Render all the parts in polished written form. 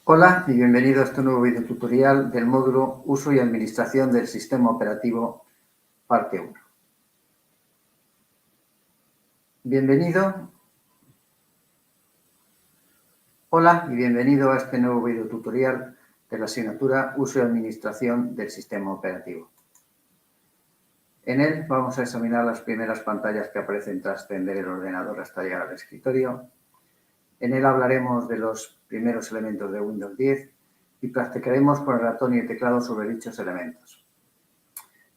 Hola y bienvenido a este nuevo video tutorial del módulo Uso y Administración del Sistema Operativo, parte 1. Hola y bienvenido a este nuevo video tutorial de la asignatura Uso y Administración del Sistema Operativo. En él vamos a examinar las primeras pantallas que aparecen tras tender el ordenador hasta llegar al escritorio. En él hablaremos de los primeros elementos de Windows 10 y practicaremos con el ratón y el teclado sobre dichos elementos.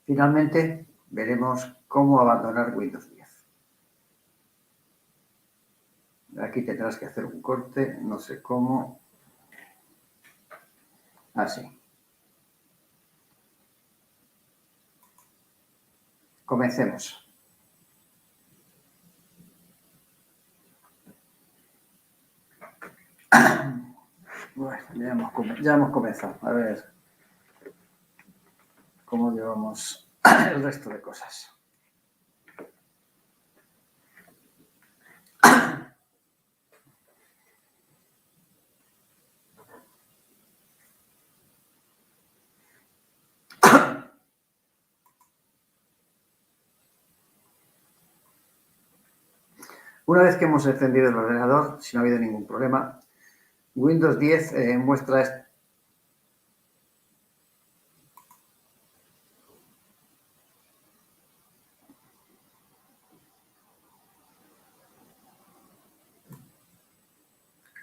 Finalmente, veremos cómo abandonar Windows 10. Aquí tendrás que hacer un corte, no sé cómo. Así. Comencemos. Bueno, ya hemos comenzado. A ver cómo llevamos el resto de cosas. Una vez que hemos encendido el ordenador, si no ha habido ningún problema, Windows 10 muestra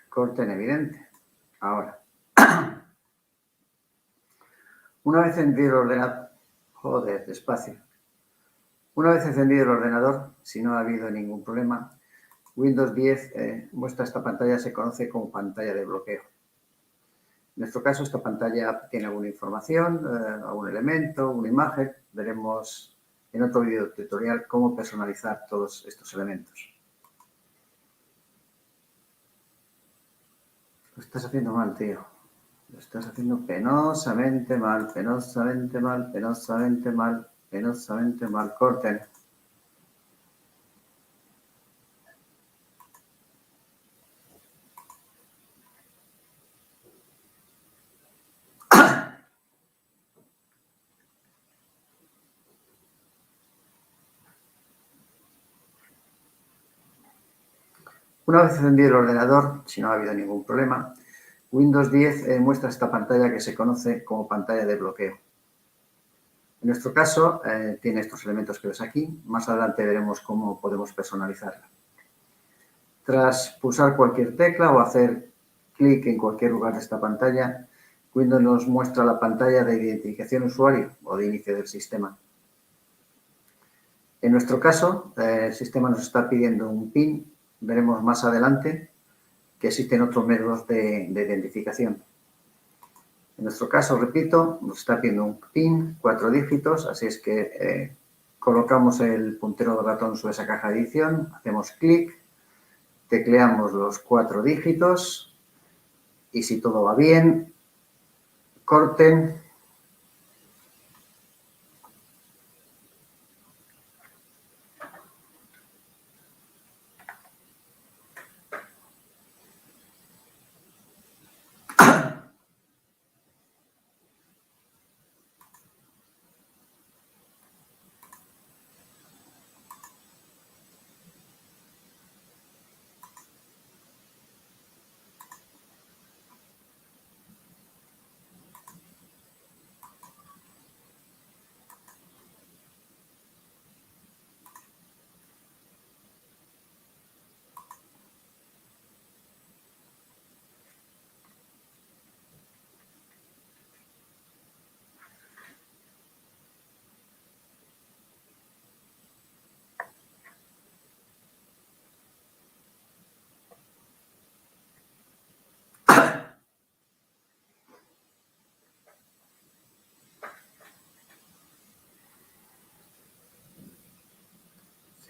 corte en evidente. Ahora. Una vez encendido el ordenador... Joder, despacio. Una vez encendido el ordenador, si no ha habido ningún problema, Windows 10 muestra esta pantalla, se conoce como pantalla de bloqueo. En nuestro caso, esta pantalla tiene alguna información, algún elemento, una imagen. Veremos en otro video tutorial cómo personalizar todos estos elementos. Lo estás haciendo mal, tío. Lo estás haciendo penosamente mal, penosamente mal, penosamente mal, penosamente mal. Corten. Una vez encendido el ordenador, si no ha habido ningún problema, Windows 10 muestra esta pantalla que se conoce como pantalla de bloqueo. En nuestro caso, tiene estos elementos que ves aquí. Más adelante veremos cómo podemos personalizarla. Tras pulsar cualquier tecla o hacer clic en cualquier lugar de esta pantalla, Windows nos muestra la pantalla de identificación usuario o de inicio del sistema. En nuestro caso, el sistema nos está pidiendo un PIN. Veremos más adelante que existen otros métodos de identificación. En nuestro caso, repito, nos está pidiendo un PIN, 4 dígitos, así es que colocamos el puntero del ratón sobre esa caja de edición, hacemos clic, tecleamos los 4 dígitos y si todo va bien, corten.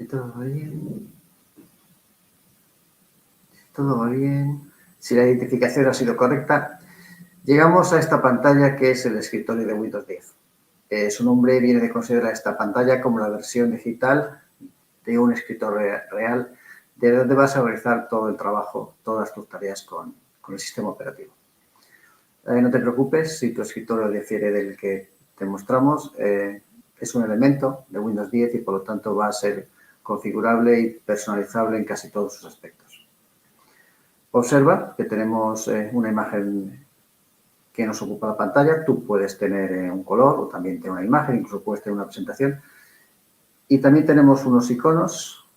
Si todo va bien, si la identificación ha sido correcta, llegamos a esta pantalla que es el escritorio de Windows 10. Su nombre viene de considerar esta pantalla como la versión digital de un escritorio real, de donde vas a realizar todo el trabajo, todas tus tareas con el sistema operativo. No te preocupes si tu escritorio difiere del que te mostramos. Es un elemento de Windows 10 y por lo tanto va a ser configurable y personalizable en casi todos sus aspectos. Observa que tenemos una imagen que nos ocupa la pantalla. Tú puedes tener un color o también tener una imagen, incluso puedes tener una presentación. Y también tenemos unos iconos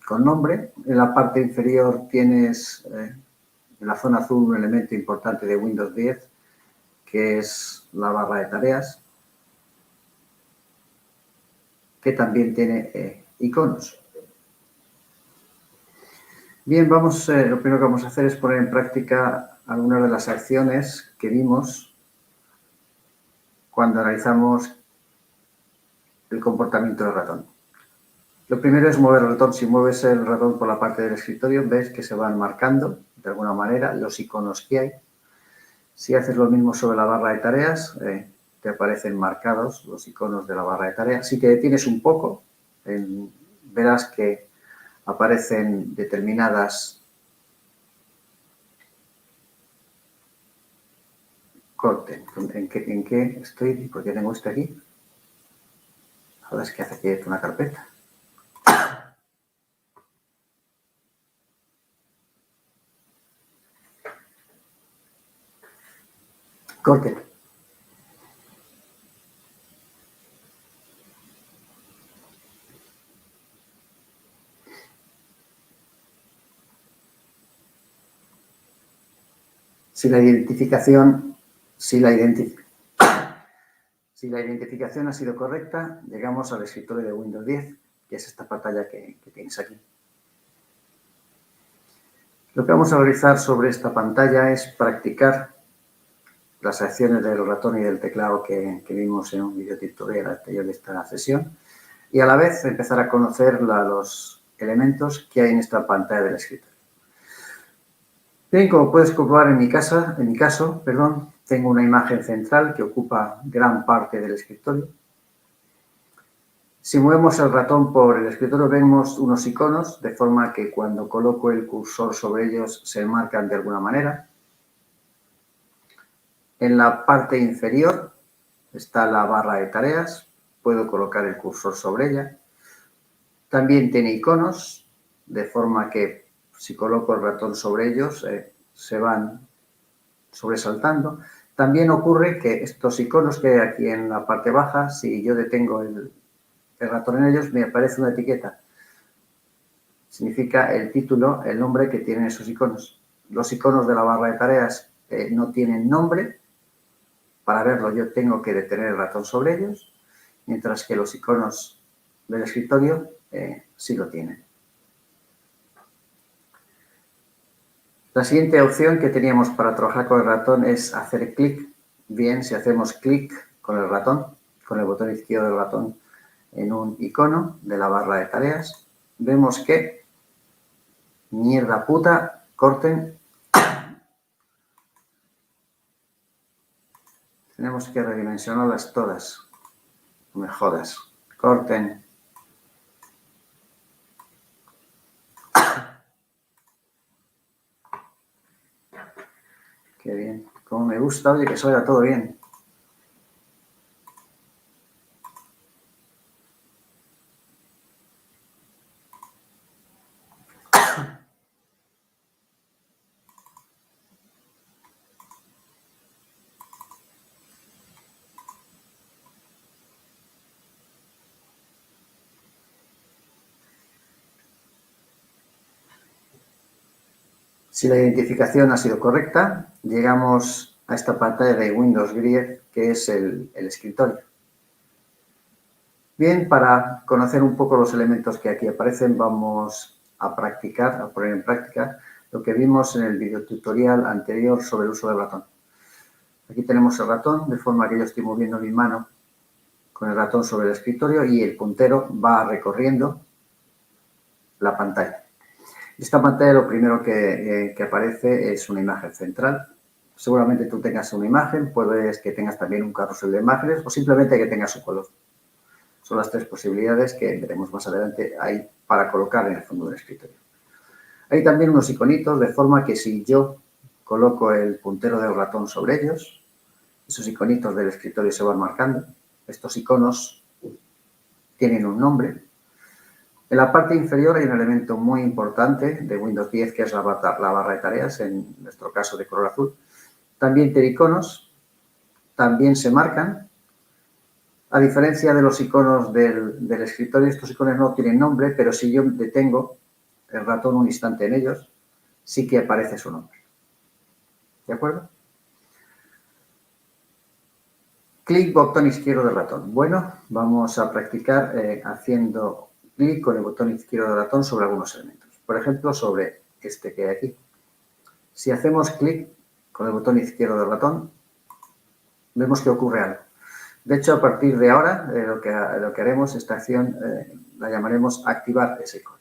con nombre. En la parte inferior tienes, en la zona azul, un elemento importante de Windows 10, que es la barra de tareas, que también tiene iconos. Bien, lo primero que vamos a hacer es poner en práctica algunas de las acciones que vimos cuando analizamos el comportamiento del ratón. Lo primero es mover el ratón. Si mueves el ratón por la parte del escritorio, ves que se van marcando de alguna manera los iconos que hay. Si haces lo mismo sobre la barra de tareas, te aparecen marcados los iconos de la barra de tareas. Si te detienes un poco, verás que aparecen determinadas corte. ¿En qué estoy? ¿Por qué tengo esto aquí? Ahora es que hace que una carpeta. Corte. Si la identificación ha sido correcta, llegamos al escritorio de Windows 10, que es esta pantalla que tienes aquí. Lo que vamos a realizar sobre esta pantalla es practicar las acciones del ratón y del teclado que vimos en un video tutorial anterior de esta sesión y a la vez empezar a conocer los elementos que hay en esta pantalla del escritorio. Bien, como puedes comprobar en mi caso, tengo una imagen central que ocupa gran parte del escritorio. Si movemos el ratón por el escritorio vemos unos iconos, de forma que cuando coloco el cursor sobre ellos se marcan de alguna manera. En la parte inferior está la barra de tareas, puedo colocar el cursor sobre ella. También tiene iconos, de forma que si coloco el ratón sobre ellos se van sobresaltando. También ocurre que estos iconos que hay aquí en la parte baja, si yo detengo el ratón en ellos, me aparece una etiqueta. Significa el título, el nombre que tienen esos iconos. Los iconos de la barra de tareas no tienen nombre. Para verlo yo tengo que detener el ratón sobre ellos, mientras que los iconos del escritorio sí lo tienen. La siguiente opción que teníamos para trabajar con el ratón es hacer clic. Bien, si hacemos clic con el ratón, con el botón izquierdo del ratón en un icono de la barra de tareas, vemos que mierda puta, corten. Tenemos que redimensionarlas todas. No me jodas. Corten. Qué bien. Como me gusta, oye, que salga todo bien. Si la identificación ha sido correcta, llegamos a esta pantalla de Windows 10, que es el escritorio. Bien, para conocer un poco los elementos que aquí aparecen, vamos a practicar, a poner en práctica lo que vimos en el videotutorial anterior sobre el uso del ratón. Aquí tenemos el ratón, de forma que yo estoy moviendo mi mano con el ratón sobre el escritorio y el puntero va recorriendo la pantalla. Esta pantalla lo primero que aparece es una imagen central. Seguramente tú tengas una imagen, puedes que tengas también un carrusel de imágenes o simplemente que tengas un color. Son las tres posibilidades que veremos más adelante ahí para colocar en el fondo del escritorio. Hay también unos iconitos de forma que si yo coloco el puntero del ratón sobre ellos. Esos iconitos del escritorio se van marcando. Estos iconos tienen un nombre. En la parte inferior hay un elemento muy importante de Windows 10, que es la barra de tareas, en nuestro caso de color azul. También tiene iconos, también se marcan. A diferencia de los iconos del escritorio, estos iconos no tienen nombre, pero si yo detengo el ratón un instante en ellos, sí que aparece su nombre. ¿De acuerdo? Clic, botón izquierdo del ratón. Bueno, vamos a practicar haciendo clic con el botón izquierdo del ratón sobre algunos elementos. Por ejemplo, sobre este que hay aquí. Si hacemos clic con el botón izquierdo del ratón, vemos que ocurre algo. De hecho, a partir de ahora, lo que haremos, esta acción la llamaremos activar ese icono.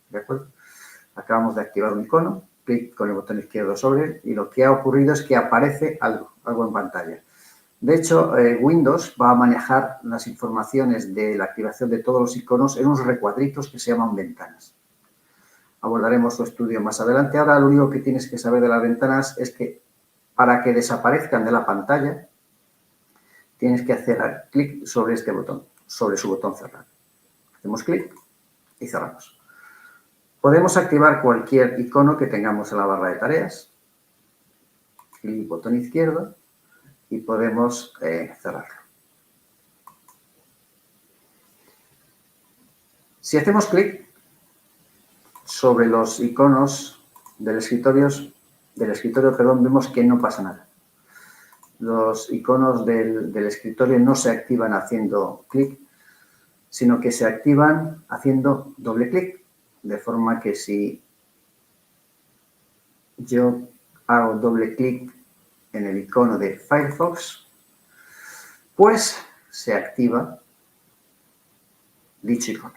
¿De acuerdo? Acabamos de activar un icono, clic con el botón izquierdo sobre él, y lo que ha ocurrido es que aparece algo en pantalla. De hecho, Windows va a manejar las informaciones de la activación de todos los iconos en unos recuadritos que se llaman ventanas. Abordaremos su estudio más adelante. Ahora lo único que tienes que saber de las ventanas es que para que desaparezcan de la pantalla, tienes que hacer clic sobre este botón, sobre su botón cerrar. Hacemos clic y cerramos. Podemos activar cualquier icono que tengamos en la barra de tareas. Clic, botón izquierdo, y podemos cerrarlo. Si hacemos clic sobre los iconos del escritorio, vemos que no pasa nada. Los iconos del escritorio no se activan haciendo clic, sino que se activan haciendo doble clic. De forma que si yo hago doble clic en el icono de Firefox, pues se activa dicho icono.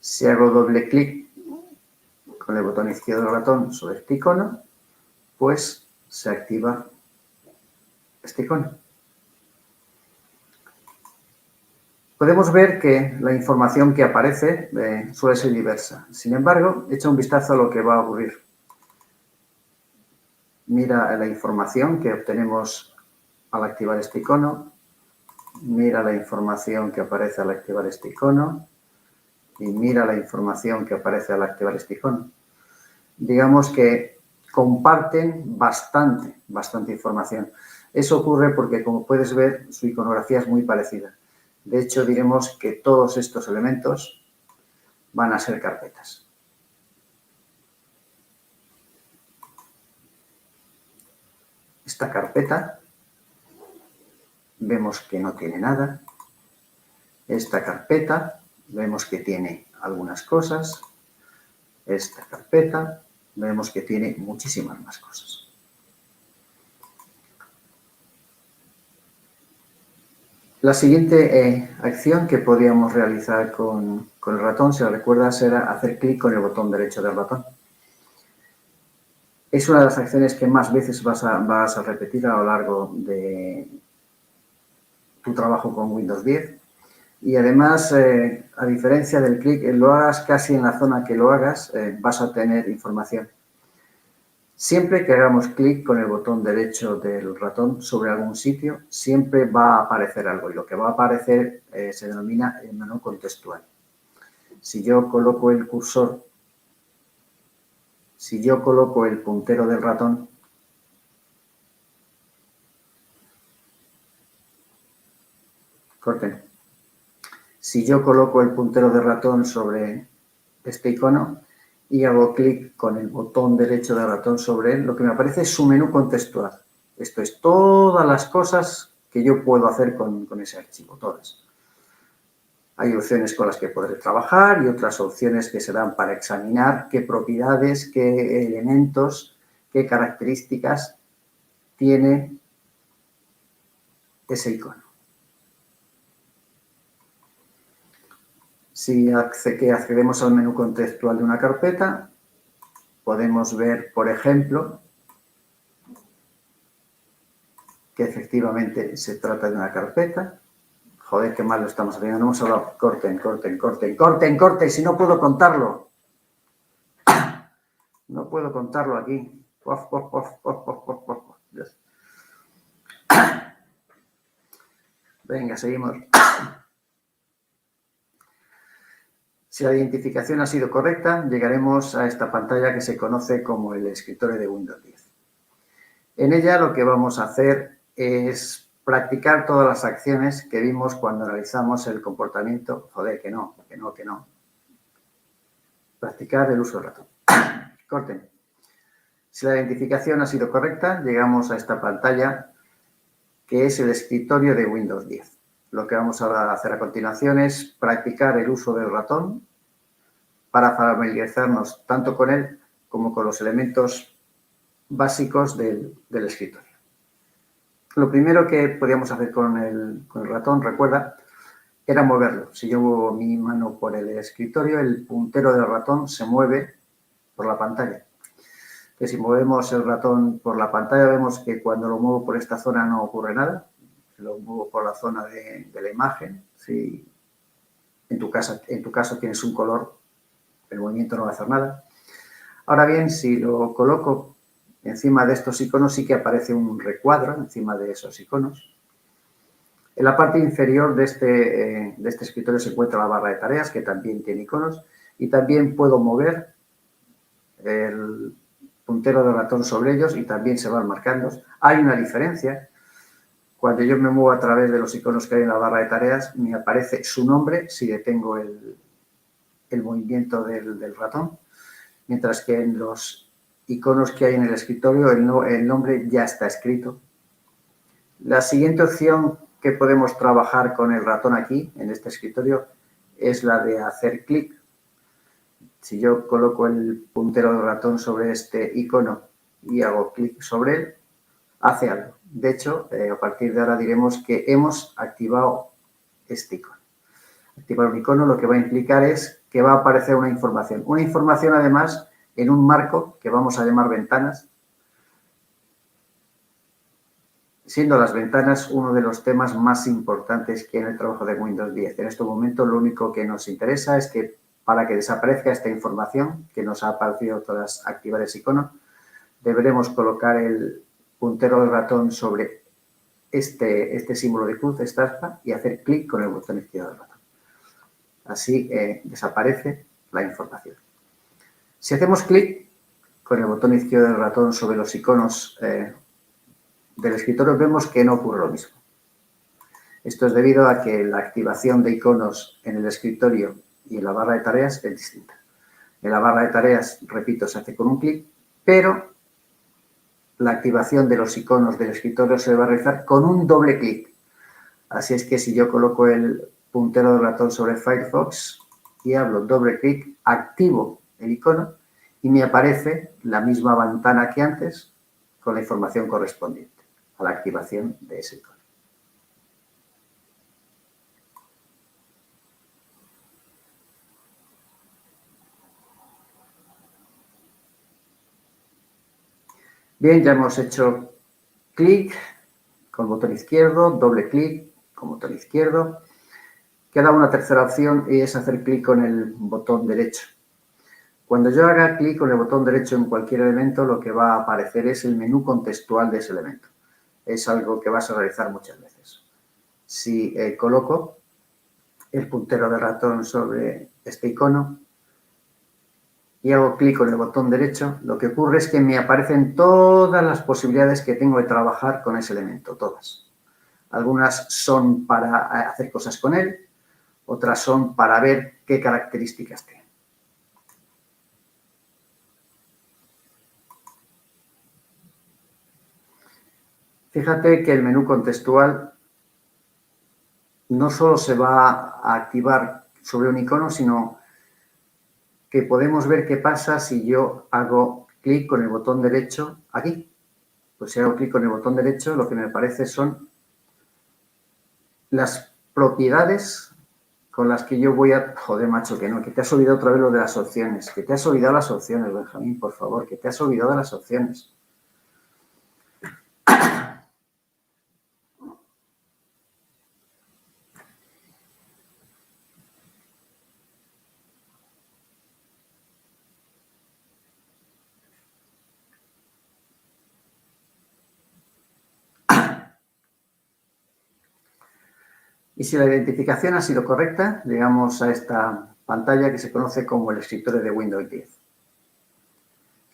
Si hago doble clic con el botón izquierdo del ratón sobre este icono, pues se activa este icono. Podemos ver que la información que aparece suele ser diversa. Sin embargo, echa un vistazo a lo que va a ocurrir. Mira la información que obtenemos al activar este icono. Mira la información que aparece al activar este icono. Y mira la información que aparece al activar este icono. Digamos que comparten bastante información. Eso ocurre porque, como puedes ver, su iconografía es muy parecida. De hecho, diremos que todos estos elementos van a ser carpetas. Esta carpeta vemos que no tiene nada. Esta carpeta vemos que tiene algunas cosas. Esta carpeta vemos que tiene muchísimas más cosas. La siguiente acción que podíamos realizar con el ratón, si la recuerdas, era hacer clic con el botón derecho del ratón. Es una de las acciones que más veces vas a repetir a lo largo de tu trabajo con Windows 10. Y además, a diferencia del clic, lo hagas casi en la zona que lo hagas, vas a tener información. Siempre que hagamos clic con el botón derecho del ratón sobre algún sitio, siempre va a aparecer algo, y lo que va a aparecer se denomina el menú contextual. Si yo coloco el cursor, si yo coloco el puntero del ratón, corten. Si yo coloco el puntero del ratón sobre este icono y hago clic con el botón derecho del ratón sobre él, lo que me aparece es su menú contextual. Esto es todas las cosas que yo puedo hacer con ese archivo, todas. Hay opciones con las que podré trabajar y otras opciones que serán para examinar qué propiedades, qué elementos, qué características tiene ese icono. Si accedemos al menú contextual de una carpeta, podemos ver, por ejemplo, que efectivamente se trata de una carpeta, Joder, qué mal lo estamos haciendo. No hemos hablado. Corten. Si no puedo contarlo. No puedo contarlo aquí. Venga, seguimos. Si la identificación ha sido correcta, llegaremos a esta pantalla que se conoce como el escritorio de Windows 10. En ella lo que vamos a hacer es practicar todas las acciones que vimos cuando analizamos el comportamiento. Joder, que no. Practicar el uso del ratón. Corten. Si la identificación ha sido correcta, llegamos a esta pantalla que es el escritorio de Windows 10. Lo que vamos a hacer a continuación es practicar el uso del ratón para familiarizarnos tanto con él como con los elementos básicos del escritorio. Lo primero que podíamos hacer con el ratón, recuerda, era moverlo. Si yo muevo mi mano por el escritorio, el puntero del ratón se mueve por la pantalla. Que si movemos el ratón por la pantalla, vemos que cuando lo muevo por esta zona no ocurre nada. Si lo muevo por la zona de la imagen, si en tu caso tienes un color, el movimiento no va a hacer nada. Ahora bien, si lo coloco encima de estos iconos, sí que aparece un recuadro encima de esos iconos. En la parte inferior de este escritorio se encuentra la barra de tareas, que también tiene iconos, y también puedo mover el puntero del ratón sobre ellos y también se van marcando. Hay una diferencia. Cuando yo me muevo a través de los iconos que hay en la barra de tareas, me aparece su nombre si detengo el movimiento del ratón, mientras que en los iconos que hay en el escritorio el nombre ya está escrito. La siguiente opción que podemos trabajar con el ratón aquí, en este escritorio, es la de hacer clic. Si yo coloco el puntero del ratón sobre este icono y hago clic sobre él, hace algo. De hecho, a partir de ahora diremos que hemos activado este icono. Activar un icono lo que va a implicar es que va a aparecer una información. Una información, además, en un marco que vamos a llamar ventanas, siendo las ventanas uno de los temas más importantes que hay en el trabajo de Windows 10. En este momento lo único que nos interesa es que para que desaparezca esta información que nos ha aparecido tras activar ese icono, deberemos colocar el puntero del ratón sobre este símbolo de cruz, esta aspa, y hacer clic con el botón izquierdo del ratón. Así desaparece la información. Si hacemos clic con el botón izquierdo del ratón sobre los iconos del escritorio, vemos que no ocurre lo mismo. Esto es debido a que la activación de iconos en el escritorio y en la barra de tareas es distinta. En la barra de tareas, repito, se hace con un clic, pero la activación de los iconos del escritorio se va a realizar con un doble clic. Así es que si yo coloco el puntero del ratón sobre Firefox y hablo doble clic, activo el icono y me aparece la misma ventana que antes con la información correspondiente a la activación de ese icono. Bien, ya hemos hecho clic con botón izquierdo, doble clic con botón izquierdo. Queda una tercera opción y es hacer clic con el botón derecho. Cuando yo haga clic con el botón derecho en cualquier elemento, lo que va a aparecer es el menú contextual de ese elemento. Es algo que vas a realizar muchas veces. Si coloco el puntero de ratón sobre este icono y hago clic con el botón derecho, lo que ocurre es que me aparecen todas las posibilidades que tengo de trabajar con ese elemento, todas. Algunas son para hacer cosas con él, otras son para ver qué características tiene. Fíjate que el menú contextual no solo se va a activar sobre un icono, sino que podemos ver qué pasa si yo hago clic con el botón derecho aquí. Pues si hago clic con el botón derecho, lo que me aparece son las propiedades con las que yo voy a... Joder, macho, que no, que te has olvidado otra vez lo de las opciones. Que te has olvidado las opciones, Benjamín, por favor, que te has olvidado de las opciones. Y si la identificación ha sido correcta, llegamos a esta pantalla que se conoce como el escritorio de Windows 10.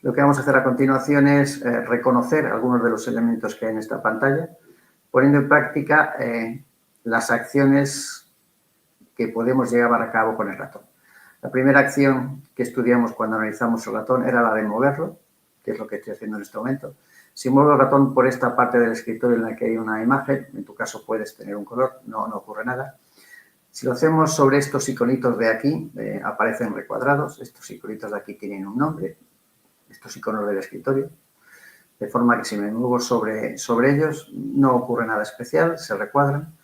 Lo que vamos a hacer a continuación es reconocer algunos de los elementos que hay en esta pantalla, poniendo en práctica las acciones que podemos llevar a cabo con el ratón. La primera acción que estudiamos cuando analizamos el ratón era la de moverlo, que es lo que estoy haciendo en este momento. Si muevo el ratón por esta parte del escritorio en la que hay una imagen, en tu caso puedes tener un color, no ocurre nada. Si lo hacemos sobre estos iconitos de aquí, aparecen recuadrados. Estos iconitos de aquí tienen un nombre, estos iconos del escritorio. De forma que si me muevo sobre ellos, no ocurre nada especial, se recuadran.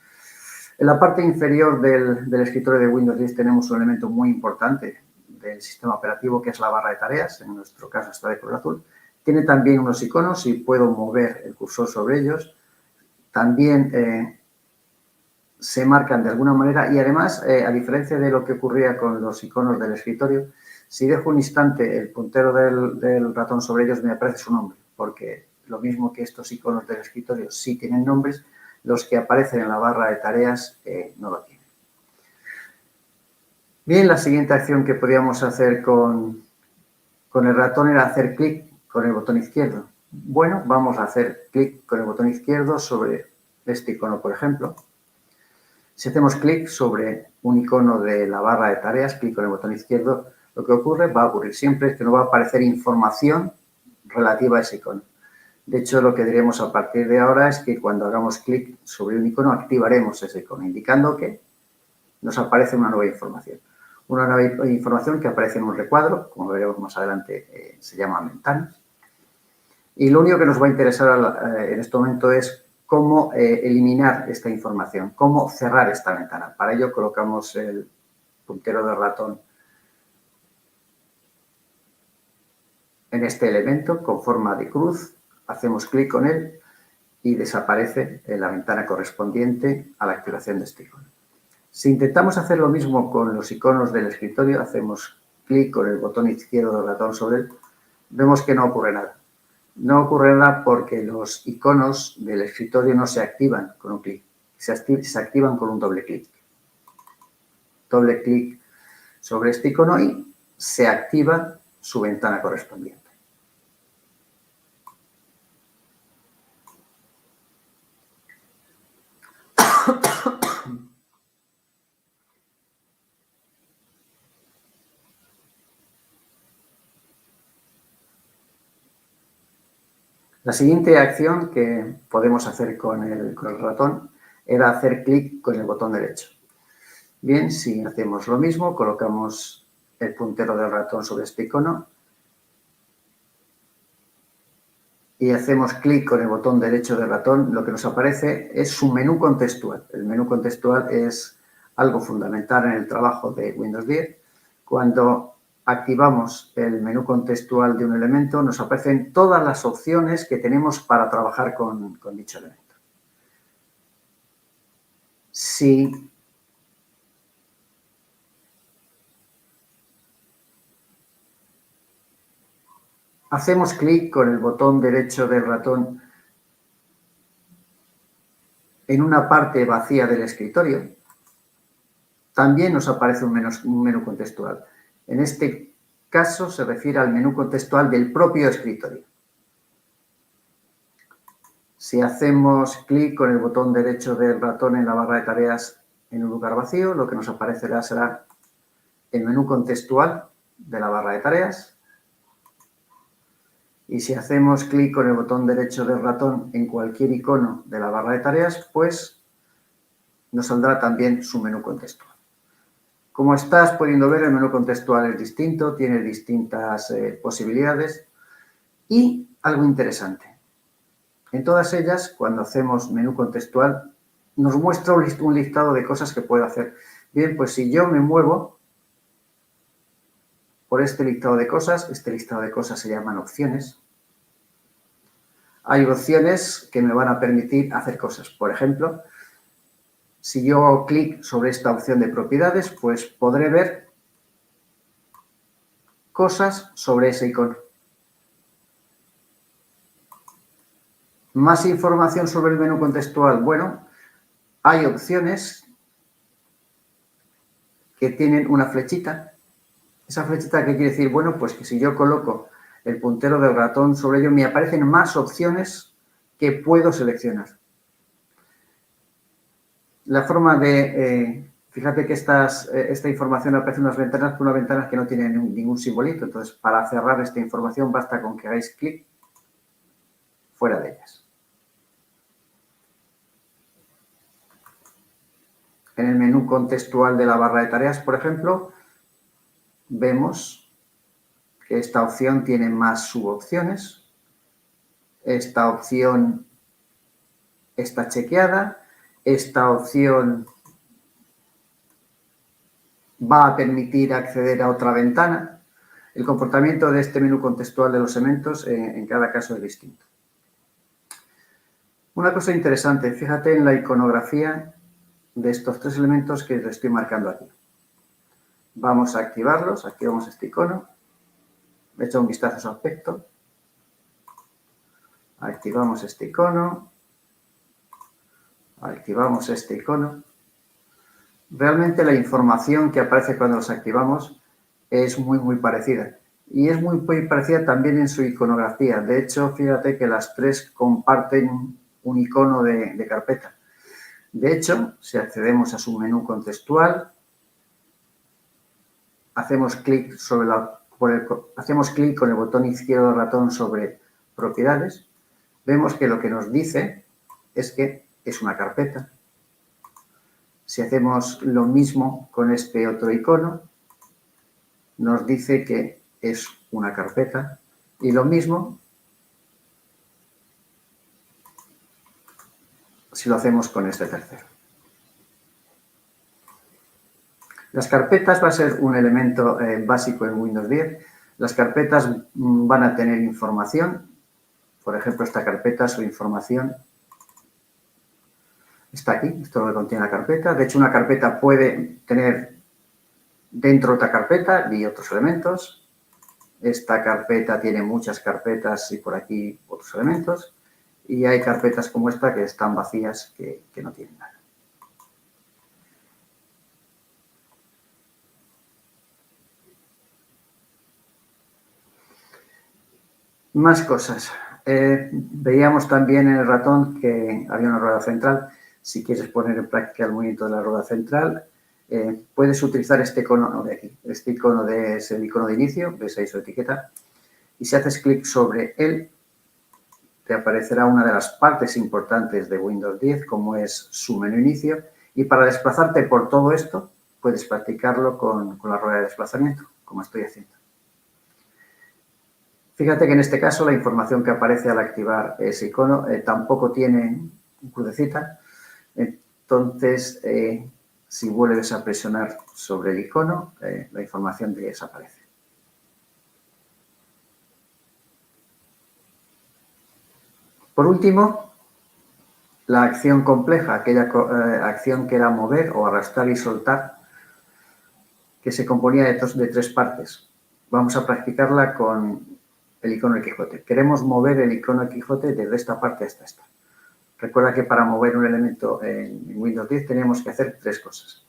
En la parte inferior del escritorio de Windows 10 tenemos un elemento muy importante del sistema operativo, que es la barra de tareas. En nuestro caso está de color azul. Tiene también unos iconos y puedo mover el cursor sobre ellos. También se marcan de alguna manera y además, a diferencia de lo que ocurría con los iconos del escritorio, si dejo un instante el puntero del ratón sobre ellos, me aparece su nombre, porque lo mismo que estos iconos del escritorio sí tienen nombres, los que aparecen en la barra de tareas no lo tienen. Bien, la siguiente acción que podíamos hacer con el ratón era hacer clic con el botón izquierdo. Bueno, vamos a hacer clic con el botón izquierdo sobre este icono, por ejemplo. Si hacemos clic sobre un icono de la barra de tareas, clic con el botón izquierdo, lo que va a ocurrir siempre es que nos va a aparecer información relativa a ese icono. De hecho, lo que diremos a partir de ahora es que cuando hagamos clic sobre un icono, activaremos ese icono, indicando que nos aparece una nueva información. Una nueva información que aparece en un recuadro, como veremos más adelante, se llaman ventanas. Y lo único que nos va a interesar en este momento es cómo eliminar esta información, cómo cerrar esta ventana. Para ello colocamos el puntero del ratón en este elemento con forma de cruz, hacemos clic con él y desaparece en la ventana correspondiente a la activación de este icono. Si intentamos hacer lo mismo con los iconos del escritorio, hacemos clic con el botón izquierdo del ratón sobre él, vemos que no ocurre nada. No ocurre nada porque los iconos del escritorio no se activan con un clic, se activan con un doble clic. Doble clic sobre este icono y se activa su ventana correspondiente. La siguiente acción que podemos hacer con el ratón era hacer clic con el botón derecho. Bien, si hacemos lo mismo, colocamos el puntero del ratón sobre este icono y hacemos clic con el botón derecho del ratón, lo que nos aparece es su menú contextual. El menú contextual es algo fundamental en el trabajo de Windows 10. Cuando activamos el menú contextual de un elemento, nos aparecen todas las opciones que tenemos para trabajar con dicho elemento. Si hacemos clic con el botón derecho del ratón en una parte vacía del escritorio, también nos aparece un menú contextual. En este caso se refiere al menú contextual del propio escritorio. Si hacemos clic con el botón derecho del ratón en la barra de tareas en un lugar vacío, lo que nos aparecerá será el menú contextual de la barra de tareas. Y si hacemos clic con el botón derecho del ratón en cualquier icono de la barra de tareas, pues nos saldrá también su menú contextual. Como estás pudiendo ver, el menú contextual es distinto, tiene distintas posibilidades y algo interesante. En todas ellas, cuando hacemos menú contextual, nos muestra un listado de cosas que puedo hacer. Bien, pues si yo me muevo por este listado de cosas, este listado de cosas se llaman opciones. Hay opciones que me van a permitir hacer cosas. Por ejemplo, si yo hago clic sobre esta opción de propiedades, pues podré ver cosas sobre ese icono. Más información sobre el menú contextual. Bueno, hay opciones que tienen una flechita. Esa flechita, ¿qué quiere decir? Bueno, pues que si yo coloco el puntero del ratón sobre ello, me aparecen más opciones que puedo seleccionar. La forma de... fíjate que esta información aparece en unas ventanas, pero unas ventanas que no tienen ningún simbolito. Entonces, para cerrar esta información basta con que hagáis clic fuera de ellas. En el menú contextual de la barra de tareas, por ejemplo, vemos que esta opción tiene más subopciones. Esta opción está chequeada. Esta opción va a permitir acceder a otra ventana. El comportamiento de este menú contextual de los elementos en cada caso es distinto. Una cosa interesante, fíjate en la iconografía de estos tres elementos que les estoy marcando aquí. Vamos a activarlos, activamos este icono, le echo un vistazo a su aspecto, activamos este icono, activamos este icono. Realmente la información que aparece cuando los activamos es muy parecida. Y es muy parecida también en su iconografía. De hecho, fíjate que las tres comparten un icono de carpeta. De hecho, si accedemos a su menú contextual, hacemos clic con el botón izquierdo del ratón sobre propiedades, vemos que lo que nos dice es que es una carpeta. Si hacemos lo mismo con este otro icono, nos dice que es una carpeta. Y lo mismo si lo hacemos con este tercero. Las carpetas va a ser un elemento básico en Windows 10. Las carpetas van a tener información. Por ejemplo, esta carpeta, su información está aquí. Esto es lo que contiene la carpeta. De hecho, una carpeta puede tener dentro otra carpeta y otros elementos. Esta carpeta tiene muchas carpetas y por aquí otros elementos. Y hay carpetas como esta que están vacías, que no tienen nada. Más cosas. Veíamos también en el ratón que había una rueda central. Si quieres poner en práctica el movimiento de la rueda central, puedes utilizar este icono de aquí. Este icono es el icono de inicio, ves ahí su etiqueta. Y si haces clic sobre él, te aparecerá una de las partes importantes de Windows 10, como es su menú inicio. Y para desplazarte por todo esto, puedes practicarlo con la rueda de desplazamiento, como estoy haciendo. Fíjate que en este caso la información que aparece al activar ese icono tampoco tiene crucecita. Entonces, si vuelves a presionar sobre el icono, la información desaparece. Por último, la acción compleja, aquella acción que era mover o arrastrar y soltar, que se componía de tres partes. Vamos a practicarla con el icono de Quijote. Queremos mover el icono de Quijote desde esta parte hasta esta. Recuerda que para mover un elemento en Windows 10 tenemos que hacer tres cosas.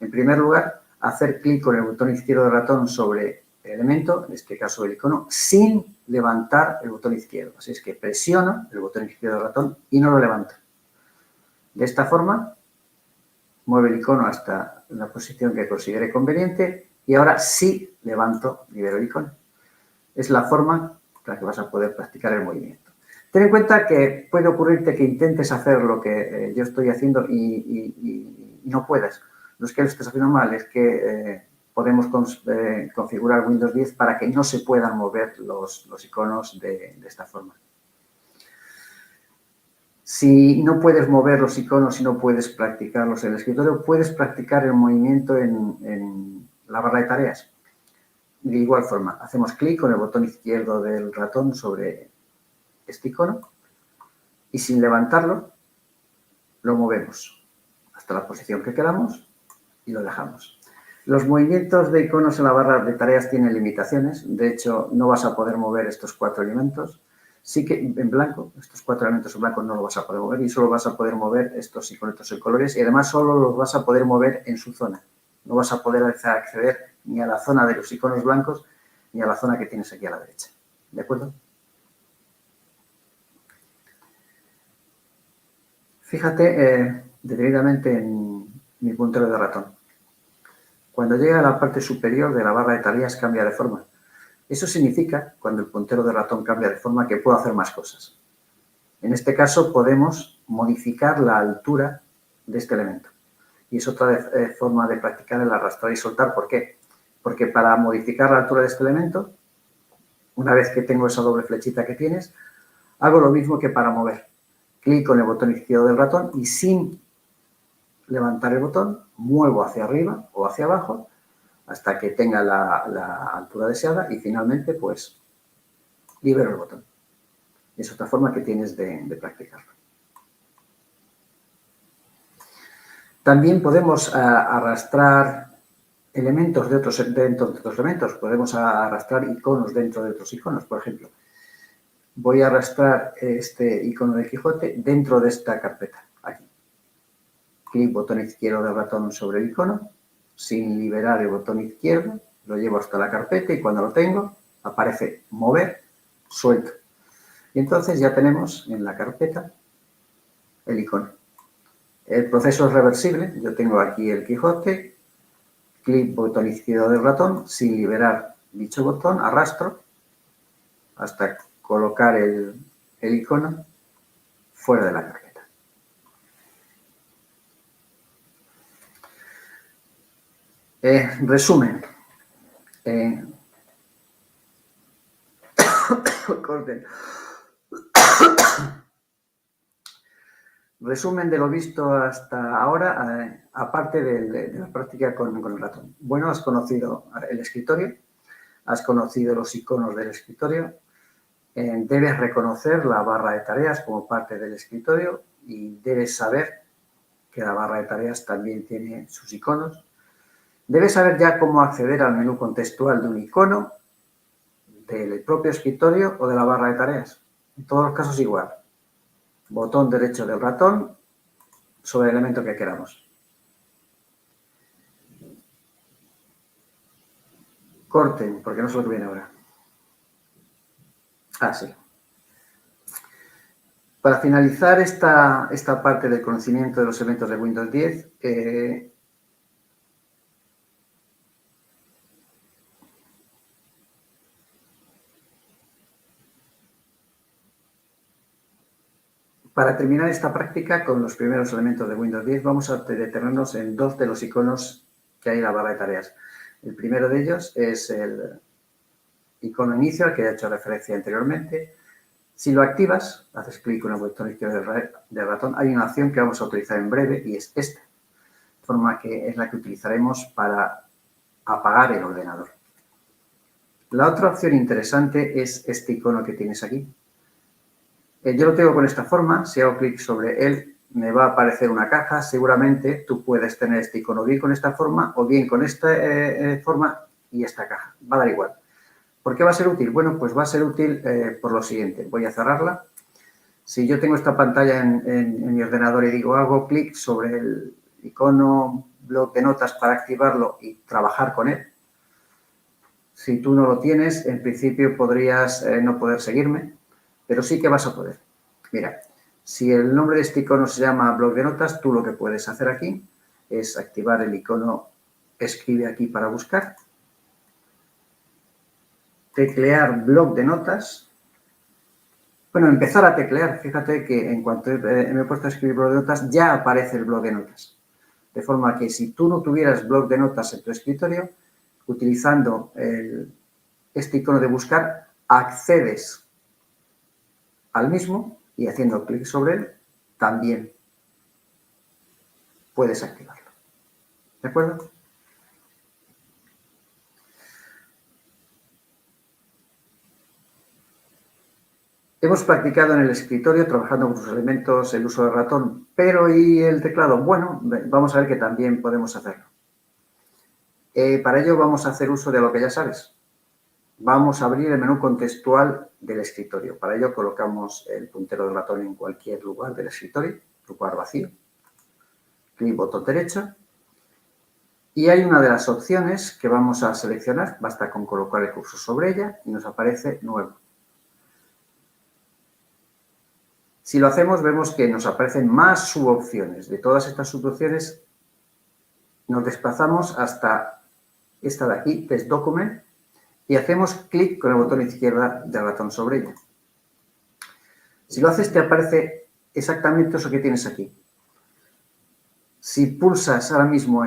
En primer lugar, hacer clic con el botón izquierdo del ratón sobre el elemento, en este caso el icono, sin levantar el botón izquierdo. Así es que presiono el botón izquierdo del ratón y no lo levanto. De esta forma, mueve el icono hasta la posición que considere conveniente y ahora sí levanto, libero el icono. Es la forma en la que vas a poder practicar el movimiento. Ten en cuenta que puede ocurrirte que intentes hacer lo que yo estoy haciendo y no puedas. No es que lo estés haciendo mal, es que podemos configurar Windows 10 para que no se puedan mover los iconos de esta forma. Si no puedes mover los iconos y no puedes practicarlos en el escritorio, puedes practicar el movimiento en la barra de tareas. De igual forma, hacemos clic con el botón izquierdo del ratón sobre este icono y sin levantarlo lo movemos hasta la posición que queramos y lo dejamos. Los movimientos de iconos en la barra de tareas tienen limitaciones. De hecho, no vas a poder mover estos cuatro elementos. Sí que en blanco, estos cuatro elementos en blanco no los vas a poder mover y solo vas a poder mover estos iconos en colores y además solo los vas a poder mover en su zona. No vas a poder acceder ni a la zona de los iconos blancos ni a la zona que tienes aquí a la derecha. ¿De acuerdo? Fíjate detenidamente en mi puntero de ratón. Cuando llega a la parte superior de la barra de tareas cambia de forma. Eso significa, cuando el puntero de ratón cambia de forma, que puedo hacer más cosas. En este caso podemos modificar la altura de este elemento. Y es otra forma de practicar el arrastrar y soltar. ¿Por qué? Porque para modificar la altura de este elemento, una vez que tengo esa doble flechita que tienes, hago lo mismo que para mover. Clic con el botón izquierdo del ratón y sin levantar el botón, muevo hacia arriba o hacia abajo hasta que tenga la altura deseada y finalmente, pues, libero el botón. Es otra forma que tienes de practicarlo. También podemos arrastrar elementos dentro de otros elementos. Podemos arrastrar iconos dentro de otros iconos. Por ejemplo, voy a arrastrar este icono de Quijote dentro de esta carpeta, aquí. Clic botón izquierdo del ratón sobre el icono, sin liberar el botón izquierdo, lo llevo hasta la carpeta y cuando lo tengo, aparece mover, suelto. Y entonces ya tenemos en la carpeta el icono. El proceso es reversible. Yo tengo aquí el Quijote, clic botón izquierdo del ratón, sin liberar dicho botón, arrastro hasta colocar el icono fuera de la carpeta. Resumen. Corten. Resumen de lo visto hasta ahora, aparte de la práctica con el ratón. Bueno, has conocido el escritorio, has conocido los iconos del escritorio, debes reconocer la barra de tareas como parte del escritorio y debes saber que la barra de tareas también tiene sus iconos. Debes saber ya cómo acceder al menú contextual de un icono, del propio escritorio o de la barra de tareas. En todos los casos igual. Botón derecho del ratón sobre el elemento que queramos. Corten, porque no es lo que viene ahora. Ah, sí. Para finalizar esta parte del conocimiento de los elementos de Windows 10, para terminar esta práctica con los primeros elementos de Windows 10, vamos a detenernos en dos de los iconos que hay en la barra de tareas. El primero de ellos es el icono inicio, al que he hecho referencia anteriormente. Si lo activas, haces clic con el botón izquierdo del ratón, hay una opción que vamos a utilizar en breve y es esta, de forma que es la que utilizaremos para apagar el ordenador. La otra opción interesante es este icono que tienes aquí. Yo lo tengo con esta forma, si hago clic sobre él me va a aparecer una caja, seguramente tú puedes tener este icono bien con esta forma o bien con esta forma y esta caja, va a dar igual. ¿Por qué va a ser útil? Bueno, pues va a ser útil por lo siguiente, voy a cerrarla. Si yo tengo esta pantalla en mi ordenador y digo hago clic sobre el icono bloc de notas para activarlo y trabajar con él, si tú no lo tienes, en principio podrías no poder seguirme, pero sí que vas a poder. Mira, si el nombre de este icono se llama bloc de notas, tú lo que puedes hacer aquí es activar el icono escribe aquí para buscar, teclear bloc de notas. Bueno, empezar a teclear. Fíjate que en cuanto me he puesto a escribir bloc de notas, ya aparece el bloc de notas. De forma que si tú no tuvieras bloc de notas en tu escritorio, utilizando este icono de buscar, accedes al mismo y haciendo clic sobre él, también puedes activarlo. ¿De acuerdo? Hemos practicado en el escritorio, trabajando con sus elementos, el uso del ratón, pero ¿y el teclado? Bueno, vamos a ver que también podemos hacerlo. Para ello vamos a hacer uso de lo que ya sabes. Vamos a abrir el menú contextual del escritorio. Para ello colocamos el puntero del ratón en cualquier lugar del escritorio, lugar vacío. Clic botón derecho. Y hay una de las opciones que vamos a seleccionar, basta con colocar el cursor sobre ella y nos aparece nuevo. Si lo hacemos, vemos que nos aparecen más subopciones. De todas estas subopciones, nos desplazamos hasta esta de aquí, Test Document, y hacemos clic con el botón izquierda del ratón sobre ella. Si lo haces, te aparece exactamente eso que tienes aquí. Si pulsas ahora mismo,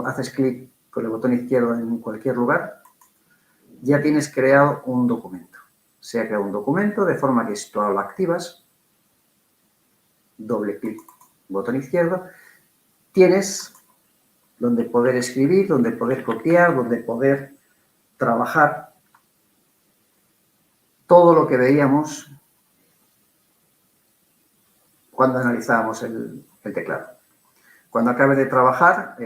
haces clic con el botón izquierdo en cualquier lugar, ya tienes creado un documento. Se ha creado un documento de forma que si tú lo activas, doble clic, botón izquierdo, tienes donde poder escribir, donde poder copiar, donde poder trabajar todo lo que veíamos cuando analizábamos el teclado. Cuando acabe de trabajar,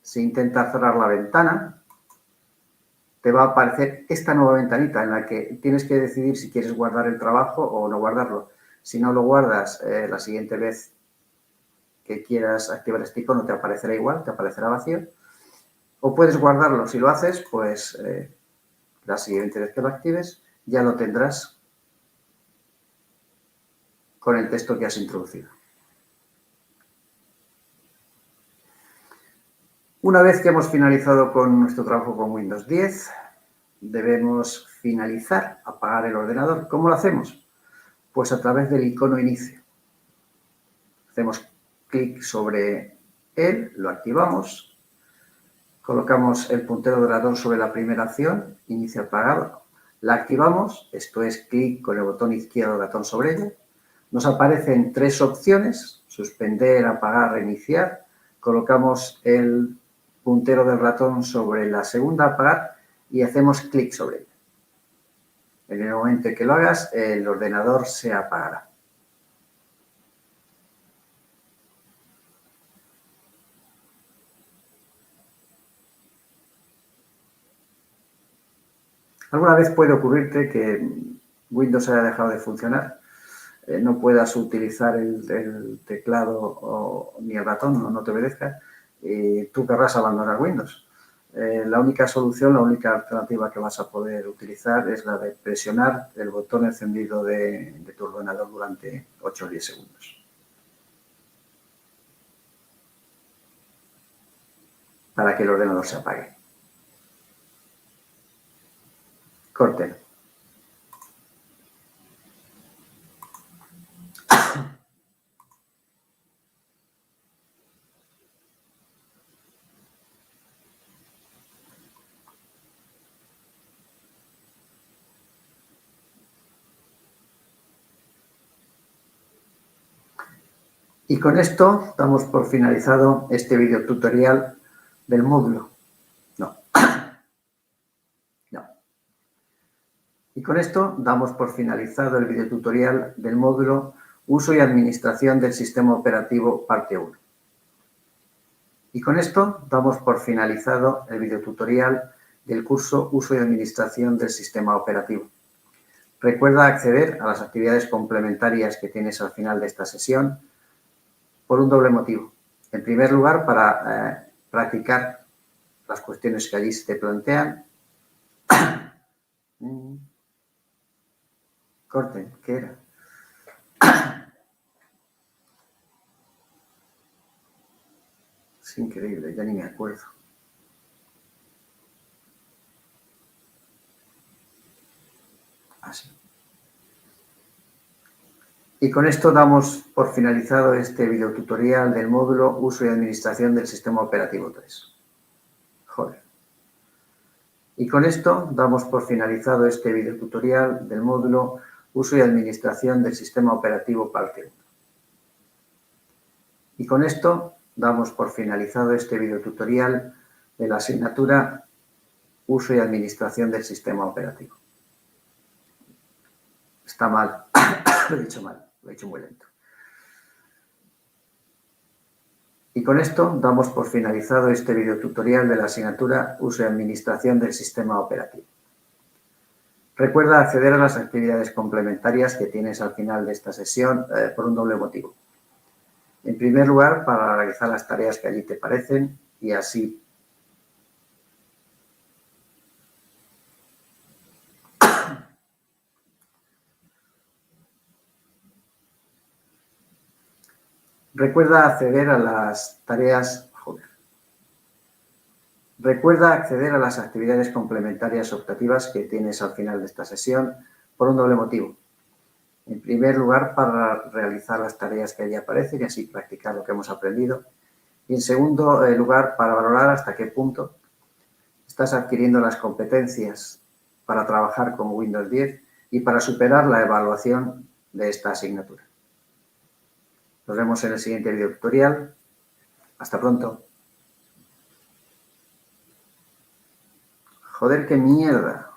si intentas cerrar la ventana, te va a aparecer esta nueva ventanita en la que tienes que decidir si quieres guardar el trabajo o no guardarlo. Si no lo guardas, la siguiente vez que quieras activar este icono te aparecerá igual, te aparecerá vacío. O puedes guardarlo. Si lo haces, pues la siguiente vez que lo actives ya lo tendrás con el texto que has introducido. Una vez que hemos finalizado con nuestro trabajo con Windows 10, debemos finalizar, apagar el ordenador. ¿Cómo lo hacemos? Pues a través del icono inicio. Hacemos clic sobre él, lo activamos, colocamos el puntero del ratón sobre la primera acción, inicio apagado, la activamos, esto es clic con el botón izquierdo del ratón sobre ella. Nos aparecen tres opciones, suspender, apagar, reiniciar. Colocamos el puntero del ratón sobre la segunda, apagar, y hacemos clic sobre ella. En el momento que lo hagas, el ordenador se apagará. Alguna vez puede ocurrirte que Windows haya dejado de funcionar, no puedas utilizar el teclado ni el ratón, no te obedezca, y tú querrás abandonar Windows. La única solución, la única alternativa que vas a poder utilizar es la de presionar el botón encendido de tu ordenador durante 8 o 10 segundos. Para que el ordenador se apague. Corte. Y con esto damos por finalizado este video tutorial del módulo. Y con esto damos por finalizado el video tutorial del módulo Uso y Administración del Sistema Operativo parte 1. Y con esto damos por finalizado el video tutorial del curso Uso y Administración del Sistema Operativo. Recuerda acceder a las actividades complementarias que tienes al final de esta sesión por un doble motivo. En primer lugar, para practicar las cuestiones que allí se te plantean. Corte, ¿qué era? Es increíble, ya ni me acuerdo. Así. Y con esto damos por finalizado este video tutorial del módulo Uso y Administración del Sistema Operativo 3. Joder. Y con esto damos por finalizado este video tutorial del módulo Uso y Administración del Sistema Operativo parte 1. Y con esto damos por finalizado este video tutorial de la asignatura Uso y Administración del Sistema Operativo. Está mal, lo he dicho mal, lo he dicho muy lento. Y con esto damos por finalizado este video tutorial de la asignatura Uso y Administración del Sistema Operativo. Recuerda acceder a las actividades complementarias que tienes al final de esta sesión por un doble motivo. En primer lugar, para realizar las tareas que allí te parecen y así Recuerda acceder a las tareas... Recuerda acceder a las actividades complementarias optativas que tienes al final de esta sesión por un doble motivo. En primer lugar, para realizar las tareas que allí aparecen y así practicar lo que hemos aprendido. Y en segundo lugar, para valorar hasta qué punto estás adquiriendo las competencias para trabajar con Windows 10 y para superar la evaluación de esta asignatura. Nos vemos en el siguiente video tutorial. Hasta pronto. Joder, qué mierda.